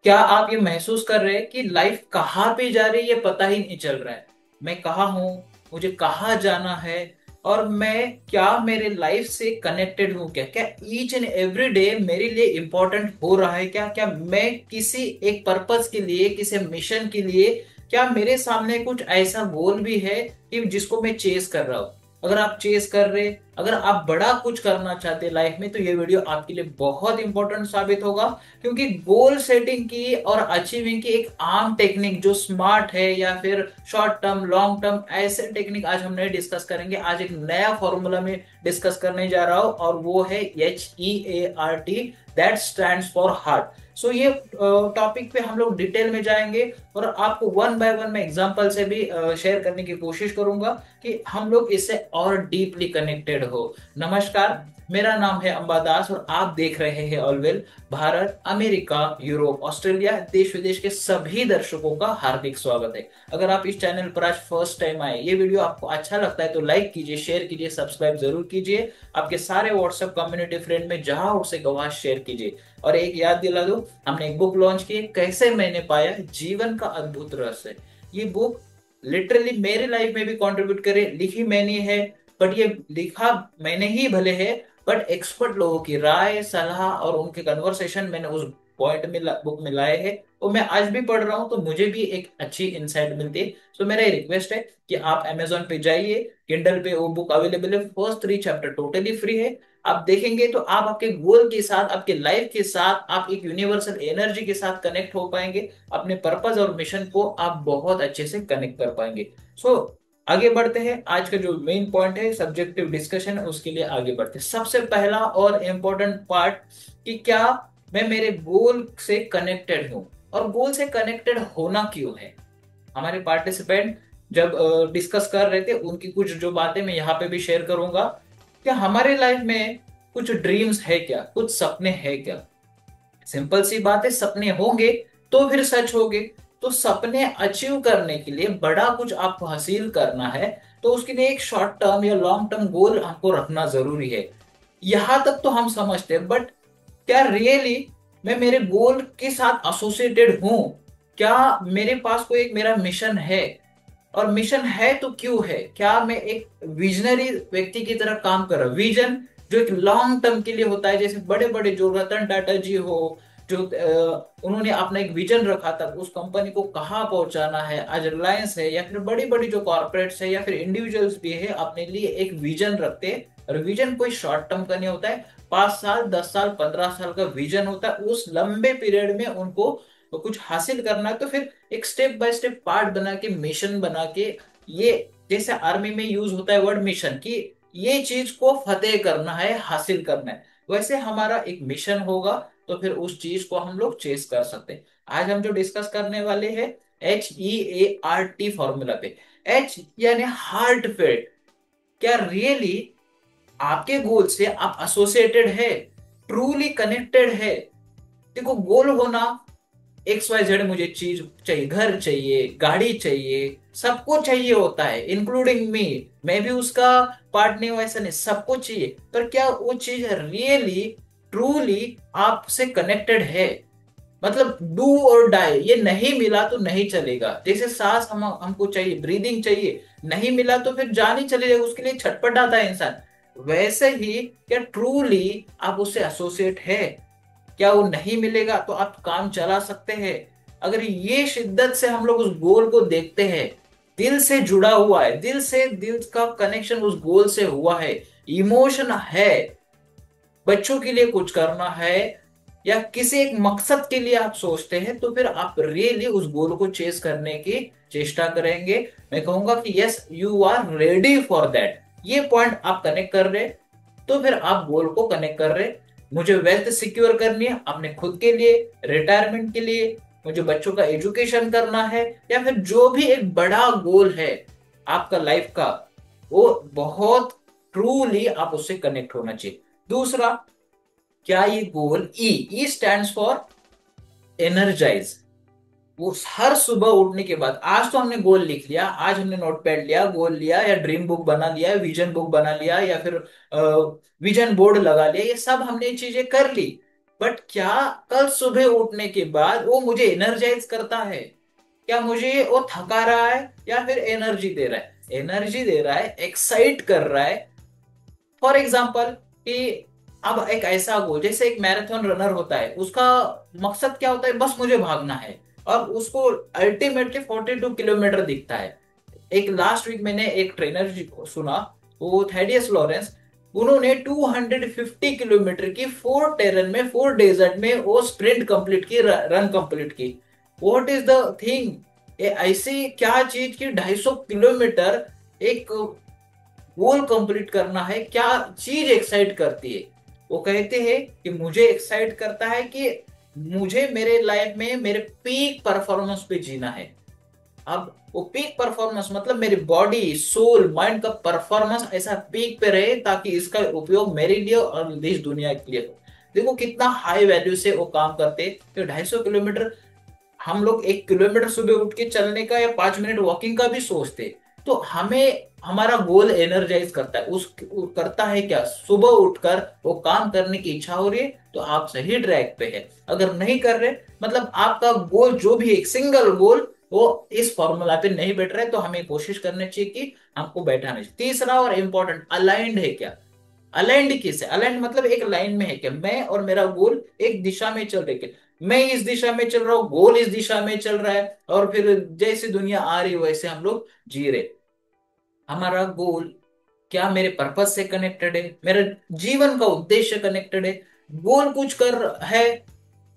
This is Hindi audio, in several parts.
क्या आप ये महसूस कर रहे हैं कि लाइफ कहाँ पे जा रही है ये पता ही नहीं चल रहा है। मैं कहाँ हूँ, मुझे कहाँ जाना है, और मैं क्या मेरे लाइफ से कनेक्टेड हूँ, क्या क्या ईच एंड एवरी डे मेरे लिए इंपॉर्टेंट हो रहा है, क्या क्या मैं किसी एक पर्पस के लिए, किसी मिशन के लिए, क्या मेरे सामने कुछ ऐसा गोल भी है कि जिसको मैं चेस कर रहा हूँ। अगर आप चेस कर रहे, अगर आप बड़ा कुछ करना चाहते हैं लाइफ में, तो ये वीडियो आपके लिए बहुत इंपॉर्टेंट साबित होगा। क्योंकि गोल सेटिंग की और अचीविंग की एक आम टेक्निक जो स्मार्ट है या फिर शॉर्ट टर्म लॉन्ग टर्म, ऐसे टेक्निक आज हम नहीं डिस्कस करेंगे। आज एक नया फॉर्मूला में डिस्कस करने जा रहा हूं और वो है HEART, that stands for heart. So ये टॉपिक पे हम लोग डिटेल में जाएंगे और आपको वन बाय वन मैं एग्जांपल से भी शेयर करने की कोशिश करूंगा कि हम लोग इससे और डीपली कनेक्टेड हो। नमस्कार, मेरा नाम है अंबादास और आप देख रहे हैं ऑलवेल। भारत, अमेरिका, यूरोप, ऑस्ट्रेलिया, देश विदेश के सभी दर्शकों का हार्दिक स्वागत है। अगर आप इस चैनल पर आज फर्स्ट टाइम आए, ये वीडियो आपको अच्छा लगता है तो लाइक कीजिए, शेयर कीजिए, सब्सक्राइब जरूर कीजिए। आपके सारे व्हाट्सएप कम्युनिटी फ्रेंड में जहां हो सके वहां शेयर कीजिए। और एक याद दिला दो, हमने एक बुक लॉन्च की है, कैसे मैंने पाया जीवन का अद्भुत रहस्य। ये बुक लिटरली मेरे लाइफ में भी कंट्रीब्यूट करे, लिखी मैंने है, बट ये लिखा मैंने ही भले है, बट एक्सपर्ट लोगों की राय, सलाह और उनके कन्वर्सेशन मैंने उस पॉइंट में बुक में लाए हैं। वो मैं आज भी पढ़ रहा हूँ तो मुझे भी एक अच्छी इंसाइट मिलती है। सो मेरा ये रिक्वेस्ट है कि आप अमेजोन पे जाइए, किंडल पे वो बुक अवेलेबल है, फर्स्ट 3 चैप्टर टोटली फ्री है। आप देखेंगे तो आप आपके गोल के साथ, आपके लाइफ के साथ, आप एक यूनिवर्सल एनर्जी के साथ कनेक्ट हो पाएंगे। अपने पर्पज और मिशन को आप बहुत अच्छे से कनेक्ट कर पाएंगे। सो आगे बढ़ते हैं, आज का जो मेन पॉइंट है सब्जेक्टिव डिस्कशन है, उसके लिए आगे बढ़ते हैं। सबसे पहला और इम्पोर्टेंट पार्ट कि क्या मैं मेरे गोल से कनेक्टेड हूं, और गोल से कनेक्टेड होना क्यों है। हमारे पार्टिसिपेंट जब डिस्कस कर रहे थे, उनकी कुछ जो बातें मैं यहाँ पे भी शेयर करूंगा। क्या हमारे लाइफ में कुछ ड्रीम्स है, क्या कुछ सपने हैं क्या। सिंपल सी बात है, सपने होंगे तो फिर सच होंगे। तो सपने अचीव करने के लिए, बड़ा कुछ आपको हासिल करना है, तो उसके लिए एक शॉर्ट टर्म या लॉन्ग टर्म गोल हमको रखना जरूरी है। यहां तक तो हम समझते हैं, बट क्या रियली मैं मेरे गोल के साथ एसोसिएटेड हूं। क्या मेरे पास कोई एक मेरा मिशन है, और मिशन है तो क्यों है। क्या मैं एक विजनरी व्यक्ति की तरह काम कर रहा हूँ। विजन जो एक लॉन्ग टर्म के लिए होता है, जैसे बड़े बड़े जो रतन टाटा जी हो, जो उन्होंने अपना एक विजन रखा था उस कंपनी को कहाँ पहुंचाना है। आज रिलायंस है या फिर बड़ी बड़ी जो कॉर्पोरेट्स है या फिर इंडिविजुअल्स भी है, अपने लिए एक विजन रखते हैं। और विजन कोई शॉर्ट टर्म का नहीं होता है, 5 साल, 10 साल, 15 साल का विजन होता है। उस लंबे पीरियड में उनको कुछ हासिल करना है, तो फिर एक स्टेप बाय स्टेप पार्ट बना के, मिशन बना के, ये जैसे आर्मी में यूज होता है वर्ड मिशन, कि ये चीज को फतेह करना है, हासिल करना है, वैसे हमारा एक मिशन होगा। तो फिर उस चीज को हम लोग चेस कर सकते हैं। आज हम जो डिस्कस करने वाले हैं HEART फॉर्मूला पे। H यानी हार्ट फेट। क्या रियली आपके गोल से आप एसोसिएटेड है, ट्रूली कनेक्टेड है। देखो, गोल होना, XYZ मुझे चीज चाहिए, घर चाहिए, गाड़ी चाहिए, सब कुछ चाहिए होता है, इंक्लूडिंग मी। मैं भी उसका पार्ट नहीं हूं ऐसा नहीं, सब कुछ चाहिए। पर क्या वो चीज रियली ट्रूली आपसे कनेक्टेड है। मतलब डू और डाई, ये नहीं मिला तो नहीं चलेगा। जैसे सांस हमको चाहिए, ब्रीदिंग चाहिए, नहीं मिला तो फिर जान ही चली जाएगी, उसके लिए छटपटाता है इंसान। वैसे ही क्या ट्रूली आप उससे एसोसिएट है। क्या वो नहीं मिलेगा तो आप काम चला सकते हैं। अगर ये शिद्दत से हम लोग उस गोल को देखते हैं, दिल से जुड़ा हुआ है, दिल से दिल का कनेक्शन उस गोल से हुआ है, इमोशन है, बच्चों के लिए कुछ करना है, या किसी एक मकसद के लिए आप सोचते हैं, तो फिर आप रियली उस गोल को चेस करने की चेष्टा करेंगे। मैं कहूंगा कि yes, you are ready for that. ये पॉइंट आप कनेक्ट कर रहे, तो फिर आप गोल को कनेक्ट कर रहे। मुझे वेल्थ सिक्योर करनी है अपने खुद के लिए, रिटायरमेंट के लिए, मुझे बच्चों का एजुकेशन करना है, या फिर जो भी एक बड़ा गोल है आपका लाइफ का, वो बहुत ट्रूली आप उससे कनेक्ट होना चाहिए। दूसरा, क्या ये गोल ई स्टैंड्स फॉर एनर्जाइज। वो हर सुबह उठने के बाद, आज तो हमने गोल लिख लिया, आज हमने नोटपैड लिया, गोल लिया, या ड्रीम बुक बना लिया, विजन बुक बना लिया, या फिर विजन बोर्ड लगा लिया, ये सब हमने ये चीजें कर ली। बट क्या कल सुबह उठने के बाद वो मुझे एनर्जाइज करता है? क्या मुझे वो थका रहा है या फिर एनर्जी दे रहा है? एनर्जी दे रहा है, एक्साइट कर रहा है। फॉर एग्जाम्पल कि अब एक ऐसा गोल, जैसे एक मैराथन रनर होता है, उसका मकसद क्या होता है? बस मुझे भागना है, और उसको अल्टीमेटली 42 किलोमीटर दिखता है। एक लास्ट वीक मैंने एक ट्रेनर जी को सुना, वो थेडियस लॉरेंस। उन्होंने 250 किलोमीटर की 4 टेरन में, 4 डेजर्ट में वो स्प्रिंट कंप्लीट की, रन कंप्लीट की। What is the thing? ये ऐसी क्या चीज की 250 किलोमीटर एक गोल कंप्लीट करना है, क्या चीज एक्साइट करती है? वो कहते हैं कि मुझे एक्साइट करता है कि मुझे मेरे लाइफ में मेरे पीक परफॉर्मेंस पे जीना है। अब वो पीक परफॉर्मेंस मतलब मेरी बॉडी सोल माइंड का परफॉर्मेंस ऐसा पीक पे रहे, ताकि इसका उपयोग मेरे लिए और देश दुनिया के लिए हो। देखो कितना हाई वैल्यू से वो काम करते हैं। तो 250 किलोमीटर, हम लोग 1 किलोमीटर सुबह उठ के चलने का या 5 मिनट वॉकिंग का भी सोचते, तो हमें हमारा गोल एनर्जाइज करता है। उस करता है क्या? सुबह उठकर वो काम करने की इच्छा हो रही है, तो आप सही ट्रैक पे है। अगर नहीं कर रहे, मतलब आपका गोल जो भी एक सिंगल गोल वो इस फॉर्मूला पे नहीं बैठ रहा है, तो हमें कोशिश करनी चाहिए कि हमको बैठाना चाहिए। तीसरा और इंपॉर्टेंट, अलाइंड है क्या? अलाइंड किसे? अलाइंड मतलब एक लाइन में है क्या? मैं और मेरा गोल एक दिशा में चल रहे क्या? मैं इस दिशा में चल रहा हूँ, गोल इस दिशा में चल रहा है, और फिर जैसे दुनिया आ रही है वैसे हम लोग जी रहे। हमारा गोल क्या मेरे पर्पस से कनेक्टेड है? मेरे जीवन का उद्देश्य कनेक्टेड है? गोल कुछ कर है,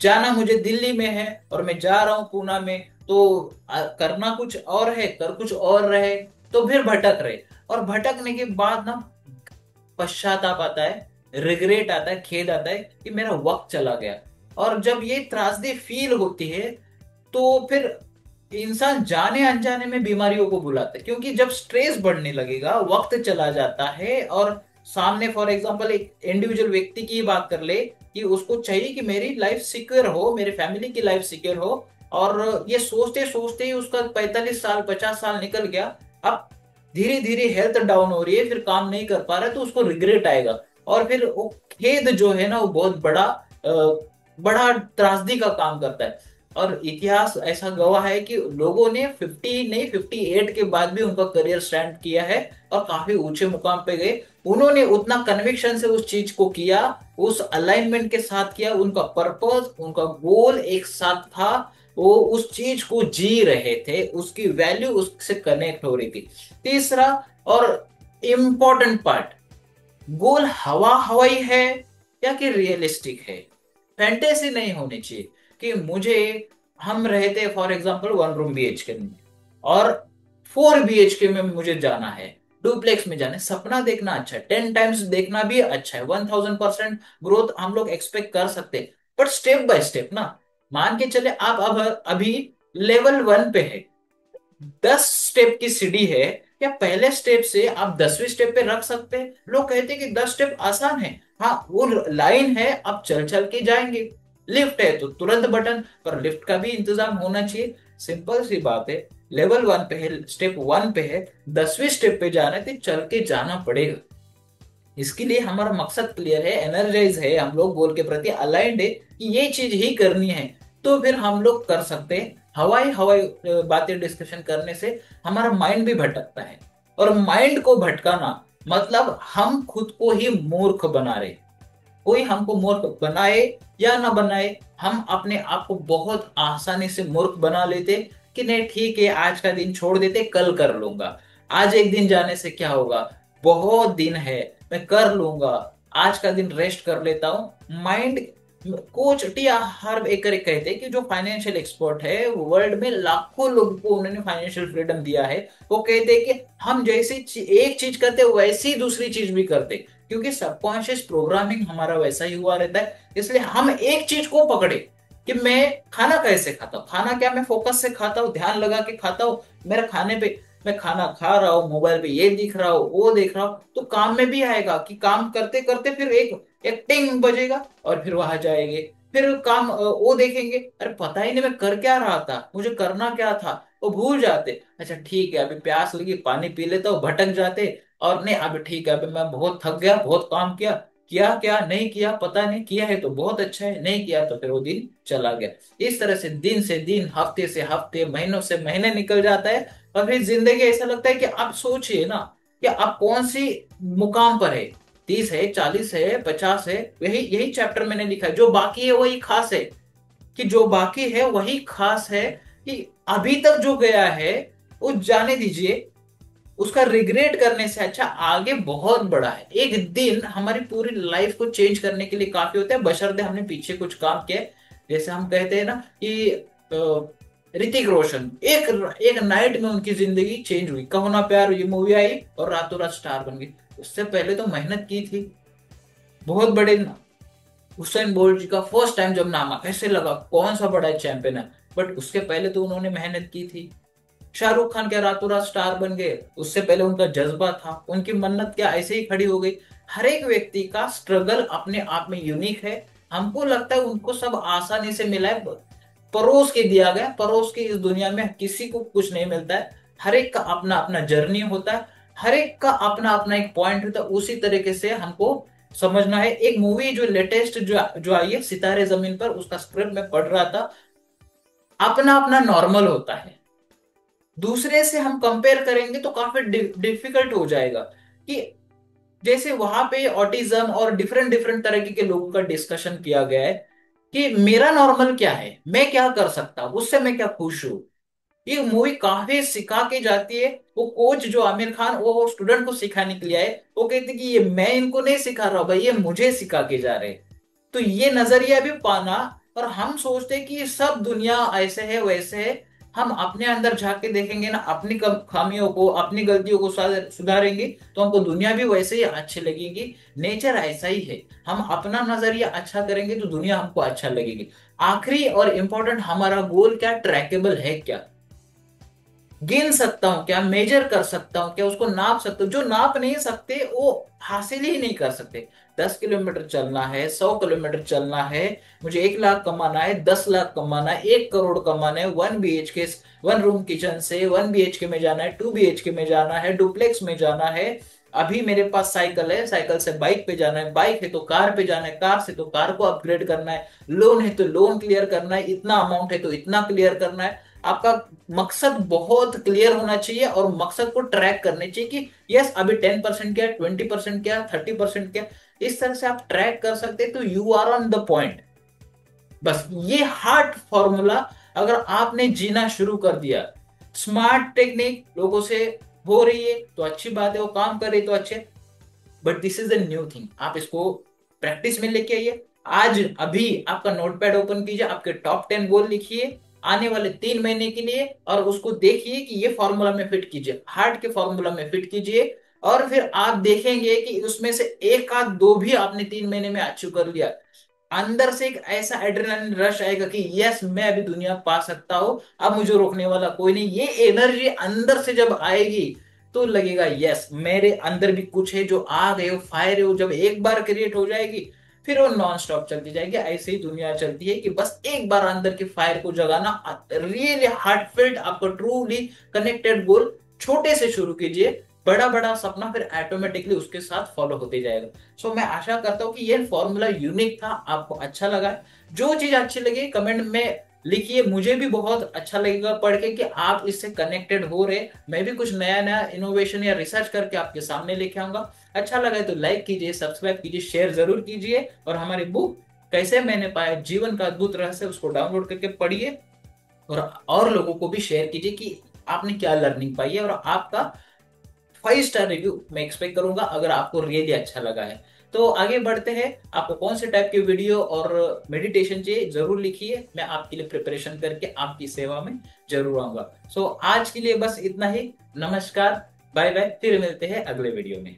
जाना मुझे दिल्ली में है और मैं जा रहा हूँ पूना में, तो करना कुछ और है, कर कुछ और रहे, तो फिर भटक रहे। और भटकने के बाद ना पश्चाताप आता है, रिग्रेट आता है, खेद आता है कि मेरा वक्त चला गया। और जब ये त्रासदी फील होती है, तो फिर इंसान जाने अनजाने में बीमारियों को बुलाता है। क्योंकि जब स्ट्रेस बढ़ने लगेगा, वक्त चला जाता है, और सामने फॉर एग्जांपल एक इंडिविजुअल व्यक्ति की बात कर ले कि उसको चाहिए कि मेरी लाइफ सिक्योर हो, मेरी फैमिली की लाइफ सिक्योर हो, और ये सोचते सोचते ही उसका 45 साल 50 साल निकल गया। अब धीरे धीरे हेल्थ डाउन हो रही है, फिर काम नहीं कर पा रहा है, तो उसको रिग्रेट आएगा। और फिर वो खेद जो है ना, वो बहुत बड़ा बड़ा त्रासदी का काम करता है। और इतिहास ऐसा गवाह है कि लोगों ने 50 नहीं 58 के बाद भी उनका करियर स्टैंड किया है, और काफी ऊंचे मुकाम पे गए। उन्होंने उतना कन्विक्शन से उस चीज को किया, उस अलाइनमेंट के साथ किया, उनका पर्पस उनका गोल एक साथ था। वो उस चीज को जी रहे थे, उसकी वैल्यू उससे कनेक्ट हो रही थी। तीसरा और इम्पोर्टेंट पार्ट, गोल हवा हवाई है या कि रियलिस्टिक है? फैंटेसी नहीं होनी चाहिए कि मुझे, हम रहते फॉर एग्जांपल 1 रूम BHK में, और 4 BHK में मुझे जाना है, डुप्लेक्स में जाना है। सपना देखना अच्छा है, 10 टाइम्स देखना भी अच्छा है, 1000% ग्रोथ हम लोग एक्सपेक्ट कर सकते हैं। बट स्टेप बाय स्टेप ना। मान के चले आप अब अभी लेवल 1 पे है, 10 स्टेप की सीढ़ी है, क्या पहले स्टेप से आप 10वीं स्टेप पे रख सकते हैं? लोग कहते हैं कि 10 स्टेप आसान है। हाँ, वो लाइन है, आप चल चल के जाएंगे। लिफ्ट है तो तुरंत बटन, पर लिफ्ट का भी इंतजाम होना चाहिए। सिंपल सी बात है, लेवल 1 पे है, स्टेप 1 पे है, 10वीं स्टेप पे जाना है तो चल के जाना पड़ेगा। इसके लिए हमारा मकसद क्लियर है, एनर्जाइज है, हम लोग गोल के प्रति अलाइंड है कि ये चीज ही करनी है, तो फिर हम लोग कर सकते हैं। हवाई हवाई बातें डिस्कशन करने से हमारा माइंड भी भटकता है, और माइंड को भटकाना मतलब हम खुद को ही मूर्ख बना रहे। कोई हमको मूर्ख बनाए या ना बनाए, हम अपने आप को बहुत आसानी से मूर्ख बना लेते कि नहीं ठीक है, आज का दिन छोड़ देते, कल कर लूंगा। आज एक दिन जाने से क्या होगा, बहुत दिन है, मैं कर लूंगा, आज का दिन रेस्ट कर लेता हूँ। माइंड कोच टिया हर एक कहते हैं कि जो फाइनेंशियल एक्सपर्ट है वर्ल्ड में, लाखों लोगों को उन्होंने फाइनेंशियल फ्रीडम दिया है। वो कहते हैं कि हम जैसी एक चीज करते वैसी दूसरी चीज भी करते, क्योंकि सबकॉन्शियस प्रोग्रामिंग हमारा वैसा ही हुआ रहता है। इसलिए हम एक चीज को पकड़े कि मैं खाना कैसे खाता हूँ, खाना क्या मैं फोकस से खाता हूँ, ध्यान लगा के खाता हूँ, मेरे खाने पे, मैं खाना खा रहा हूँ, मोबाइल पे ये दिख रहा हूँ वो देख रहा हूँ, तो काम में भी आएगा कि काम करते करते फिर एक एक टिंग बजेगा, और फिर वहां जाएंगे, फिर काम वो देखेंगे, अरे पता ही नहीं मैं कर क्या रहा था, मुझे करना क्या था, वो भूल जाते। अच्छा ठीक है, अभी प्यास लगी, पानी पी लेता हूँ, भटक जाते। और नहीं, अभी ठीक है, अभी मैं बहुत थक गया, बहुत काम किया, किया क्या नहीं किया पता नहीं, किया है तो बहुत अच्छा है, नहीं किया तो फिर वो दिन चला गया। इस तरह से दिन से दिन, हफ्ते से हफ्ते, महीनों से महीने निकल जाता है। और फिर जिंदगी ऐसा लगता है कि आप सोचिए ना कि आप कौन सी मुकाम पर है, 30 है, 40 है, 50 है। यही यही चैप्टर मैंने लिखा है, जो बाकी है वही खास है। कि जो बाकी है वही खास है। कि अभी तक जो गया है वो जाने दीजिए, उसका रिग्रेट करने से अच्छा आगे बहुत बड़ा है। एक दिन हमारी पूरी लाइफ को चेंज करने के लिए काफी होता है, बशर्ते हमने पीछे कुछ काम किया है। जैसे हम कहते हैं ना कि ऋतिक रोशन, एक एक नाइट में उनकी जिंदगी चेंज हुई। कहो ना प्यार ये मूवी आई और रातों रात स्टार बन गई। उससे पहले तो मेहनत की थी। बहुत बड़े हुसैन बोल्ट जी का फर्स्ट टाइम जब नाम कैसे लगा, कौन सा बड़ा चैंपियन है, बट उसके पहले तो उन्होंने मेहनत की थी। शाहरुख खान क्या रातों रात स्टार बन गए, उससे पहले उनका जज्बा था, उनकी मन्नत क्या ऐसे ही खड़ी हो गई। हर एक व्यक्ति का स्ट्रगल अपने आप में यूनिक है। हमको लगता है उनको सब आसानी से मिला है, परोस के दिया गया। परोस के इस दुनिया में किसी को कुछ नहीं मिलता है। हर एक का अपना अपना जर्नी होता है, हर एक का अपना अपना एक पॉइंट होता है। उसी तरीके से हमको समझना है। एक मूवी जो लेटेस्ट जो जो आई है, सितारे जमीन पर, उसका स्क्रिप्ट मैं पढ़ रहा था। अपना अपना नॉर्मल होता है, दूसरे से हम कंपेयर करेंगे तो काफी डिफिकल्ट हो जाएगा। कि जैसे वहां पे ऑटिज्म और डिफरेंट डिफरेंट तरीके के लोगों का डिस्कशन किया गया है कि मेरा नॉर्मल क्या है, मैं क्या कर सकता हूं, उससे मैं क्या खुश हूं। ये मूवी काफी सिखा के जाती है। वो कोच जो आमिर खान, वो स्टूडेंट को सिखाने के लिए आए, वो कहते कि ये मैं इनको नहीं सिखा रहा हूं भाई, ये मुझे सिखा के जा रहे हैं। तो ये नजरिया भी पाना। और हम सोचते हैं कि सब दुनिया ऐसे है वैसे है। हम अपने अंदर झांक के देखेंगे ना, अपनी खामियों को, अपनी गलतियों को सुधारेंगे, तो हमको दुनिया भी वैसे ही अच्छी लगेगी। नेचर ऐसा ही है। हम अपना नजरिया अच्छा करेंगे तो दुनिया हमको अच्छा लगेगी। आखिरी और इम्पोर्टेंट, हमारा गोल क्या, ट्रैकेबल है क्या, गिन सकता हूं क्या, मेजर कर सकता हूं क्या, उसको नाप सकता हूं। जो नाप नहीं सकते वो हासिल ही नहीं कर सकते। 10 किलोमीटर चलना है, 100 किलोमीटर चलना है, मुझे 1 लाख कमाना है, 10 लाख कमाना है, 1 करोड़ कमाना है, 1 BHK, 1 रूम किचन से 1 BHK में जाना है, 2 BHK में जाना है, डुप्लेक्स में जाना है। अभी मेरे पास साइकिल है, साइकिल से बाइक पे जाना है, बाइक है तो कार पे जाना है, कार से तो कार को अपग्रेड करना है, लोन है तो लोन क्लियर करना है, इतना अमाउंट है तो इतना क्लियर करना है। आपका मकसद बहुत क्लियर होना चाहिए और मकसद को ट्रैक करने चाहिए कि यस अभी 10% क्या, 20% क्या, 30% क्या। इस तरह से आप ट्रैक कर सकते हैं तो you are on the point. बस ये हार्ट फॉर्मूला अगर आपने जीना शुरू कर दिया, स्मार्ट टेक्निक लोगों से हो रही है तो अच्छी बात है, वो काम कर रही है तो अच्छे। But this is the new thing, आप इसको प्रैक्टिस में लेके आइए। आज अभी आपका नोटपैड ओपन कीजिए, आपके टॉप 10 गोल लिखिए आने वाले 3 महीने के लिए, और उसको देखिए कि ये फॉर्मूला में फिट कीजिए, हार्ट के फॉर्मूला में फिट कीजिए। और फिर आप देखेंगे कि उसमें से एक आध दो भी आपने 3 महीने में अचीव कर लिया, अंदर से एक ऐसा एड्रेनलिन रश आएगा कि यस मैं अभी दुनिया पा सकता हूं, अब मुझे रोकने वाला कोई नहीं। ये एनर्जी अंदर से जब आएगी तो लगेगा यस मेरे अंदर भी कुछ है, जो आग है, वो फायर है, वो जब एक बार क्रिएट हो जाएगी फिर वो नॉन स्टॉप चलती जाएगी। ऐसे ही दुनिया चलती है कि बस एक बार अंदर के फायर को जगाना, रियली हार्टफेल्ट, आपको ट्रूली कनेक्टेड गोल छोटे से शुरू कीजिए, बड़ा बड़ा सपना फिर ऑटोमेटिकली उसके साथ फॉलो होते जाएगा। सो मैं आशा करता हूँ कि ये फॉर्मूला यूनिक था, आपको अच्छा लगा है। जो चीज अच्छी लगी कमेंट में लिखिए, मुझे भी बहुत अच्छा लगेगा पढ़ के कि आप इससे कनेक्टेड हो रहे। मैं भी कुछ नया नया इनोवेशन या रिसर्च करके आपके सामने लेके आऊंगा। अच्छा लगा है तो लाइक कीजिए, सब्सक्राइब कीजिए, शेयर जरूर कीजिए। और हमारी बुक कैसे मैंने पाया जीवन का अद्भुत रहस्य, उसको डाउनलोड करके पढ़िए और लोगों को भी शेयर कीजिए कि आपने क्या लर्निंग पाई है। और आपका 5 स्टार रिव्यू मैं एक्सपेक्ट करूंगा अगर आपको रियली अच्छा लगा है। तो आगे बढ़ते हैं, आपको कौन से टाइप के वीडियो और मेडिटेशन चाहिए जरूर लिखिए, मैं आपके लिए प्रिपरेशन करके आपकी सेवा में जरूर आऊंगा। सो आज के लिए बस इतना ही। नमस्कार, बाय बाय, फिर मिलते हैं अगले वीडियो में।